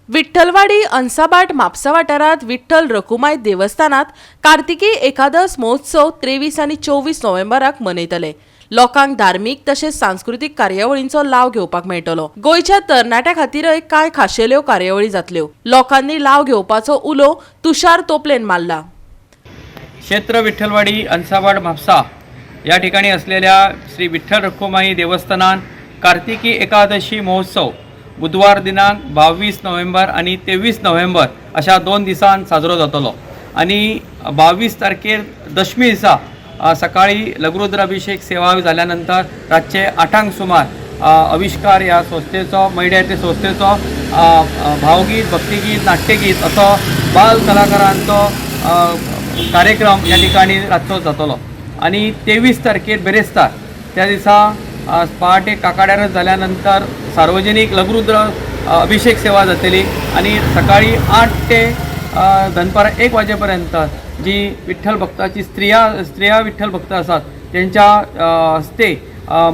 विठ्ठलवाडी अंसाबाट म्हापसा वाठारात विठ्ठल रखुमाई देवस्थानात कार्तिकी एकादश महोत्सव 23 आनी 24 नोव्हेंबराक मनयतले। लोकांक धार्मिक तसेच सांस्कृतिक कार्यावळींचो लाव घेवपाक मेळटलो। गोयच्या तरणाट्या खातीरय कांय खाशेल्यो कार्यावळी जातल्यो। लोकांनी लाव घेवपाचो उलो तुषार तोपलेन मारला। क्षेत्र विठ्ठलवाडी अंसाबाट म्हापसा या ठिकाणी असलेल्या श्री विठ्ठल रखुमाई देवस्थानात कार्तिकी एकादशी महोत्सव बुधवार दिनांक 22 नोव्हेंबर आणि 23 नोव्हेंबर अशा 2 दिसान साजरो जातलो। आणि 22 तारखेर दशमी दिसा सकाळी लघुरुद्राभिषेक सेवा झाल्यानंतर रातचे 8 सुमार आविष्कार या संस्थेचो मैड्याचे संस्थेचो भावगीत भक्तिगीत नाट्यगीत असो बाल कलाकारांचो कार्यक्रम या ठिकाणी रातचो जातलो। आणि 23 तारखेर बेरेस्तार त्या दिसा पहाटे काकाड्यार झाल्यानंतर सार्वजनिक लघुरुद्र अभिषेक सेवा जातली। आणि सकाळी 8 ते दनपार 1 वाजेपर्यंत जी विठ्ठल भक्ताची स्त्रिया विठ्ठल भक्त असतात त्यांच्या हस्ते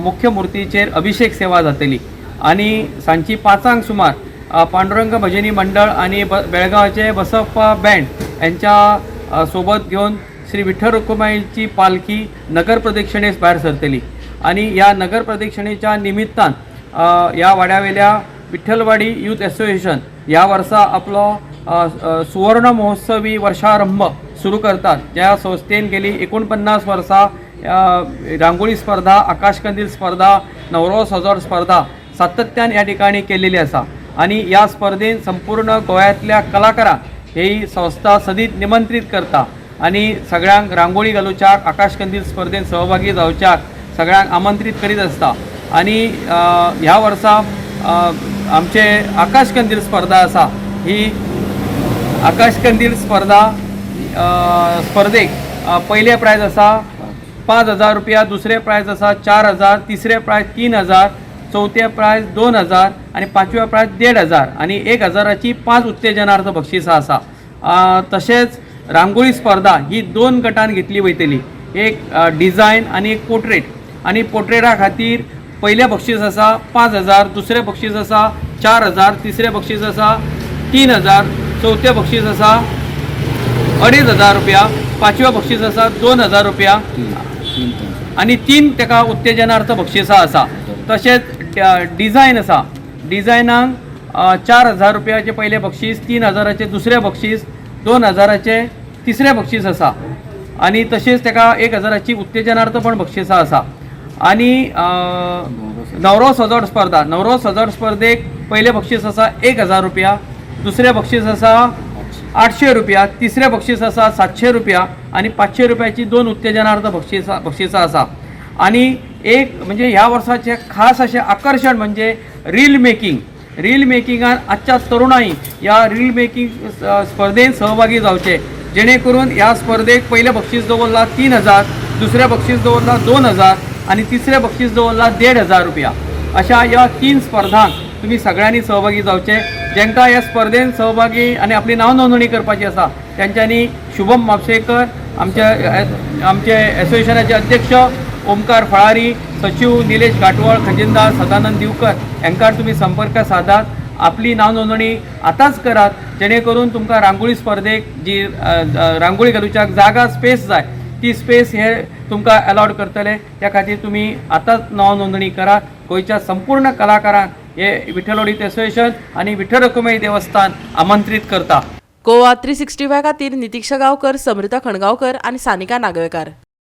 मुख्य मूर्तीचेर अभिषेक सेवा जातली। आणि सांची 5 सुमार पांडुरंग भजनी मंडळ आणि बेळगावचे बसप्पा बँड यांच्या सोबत घेऊन श्री विठ्ठल रखुमाईची पालखी नगर प्रदक्षिणेस भायर सरतली। आणि या नगर प्रदक्षिणेच्या निमित्तान या वाड्यावेल्या विठ्ठलवाडी यूथ असोसिएशन या वर्सा आपलो सुवर्ण महोत्सवी वर्षारंभ सुरू करतात। ज्या संस्थेन गेली 49 वर्सां रांगोळी स्पर्धा, आकाशकंदील स्पर्धा, नवरो सजोड स्पर्धा सातत्यान या ठिकाणी केलेली आसा। आणि या स्पर्धेन संपूर्ण गोव्यातल्या कलाकारांक ही संस्था सदीत निमंत्रित करता आणि सगळ्यांक रांगोळी घालूच्याक आकाशकंदील स्पर्धेत सहभागी जावच्याक सगळ्यांक आमंत्रित करीत असता। आणि ह्या वर्सा आमचे आकाशकंदील स्पर्धा आसा। ही आकाशकंदील स्पर्धा स्पर्धेक पयले प्रायज आसा 5000 रुपया, दुसरे प्रायज आसा 4000, तिसरे प्रायज 3000, चौथे प्रायज 2000 आणि 5वे प्रायज 1500 आणि 1000ची 5 उत्तेजनार्थ बक्षिसां आसा। तसेच रांगोळी स्पर्धा ही 2 गटांत घेतली वयतली, एक डिझायन आणि एक पोर्ट्रेट। आणि पोर्ट्रेटा खातीर पयले बक्षीस आसा 5000, दुसरे बक्षीस आसा 4000, तिसरे बक्षीस आसा 3000, चौथे बक्षीस आसा 2500 रुपया, 5वे बक्षीस आसा 2000 रुपया आणि 3 तेका उत्तेजनार्थ बक्षिसां आसा। तशेंच डिझायन आसा, डिझायनाक 4000 रुपयाचे पयले बक्षीस, 3000चे दुसरे बक्षीस, 2000चे तिसरे बक्षीस आसा आणि तशेंच तेका 1000ची उत्तेजनार्थ पण बक्षिसां आसा। आणि नवरो सजोड स्पर्धा, नवरो सजोड स्पर्धेक पयले बक्षीस आसा 1000 रुपया, दुसरे बक्षीस आसा 800 रुपया, तिसरे बक्षीस आसा 700 रुपया आणि 500 रुपयाची 2 उत्तेजनार्थ बक्षिसां आसा। आणि एक म्हणजे ह्या वर्साचे खास असे आकर्षण म्हणजे रील मेकिंगान आजच्या तरुणाई या रील मेकिंग स्पर्धेत सहभागी जावचे, जेणे करून ह्या स्पर्धेक पयले बक्षीस दवरला 3000, दुसरे बक्षीस दवरला 2000 आणि तिसरे बक्षीस दवरला 1500 रुपया। अशा या 3 स्पर्धांक तुम्ही सगळ्यांनी सहभागी जावचे। ज्यांका या स्पर्धेत सहभागी आणि आपली नाव नोंदणी करपाची आसा त्यांच्यानी शुभम म्हापशेकर, आमचे असोसिएशनाचे अध्यक्ष ओमकार फळारी, सचिव निलेश घाटवळ, खजिनदार सदानंद दिवकर यांच्यावर तुम्ही संपर्क साधात, आपली नाव नोंदणी आताच करात, जेणे करून तुमकां रांगोळी स्पर्धेक जी रांगोळी घालूच्याक जागा स्पेस जाय ती स्पेस हे तुमकां अलाउड करतले। त्या खातीर तुम्ही आताच नाव नोंदणी करात। गोंयच्या संपूर्ण कलाकारांक हे विठ्ठलवाडी असोसिएशन आणि विठ्ठल रखुमाई देवस्थान आमंत्रित करता। गोवा 365 खातीर नितीक्षा गांवकर, समृता खणगांवकर आणि सानिका नागवेकर।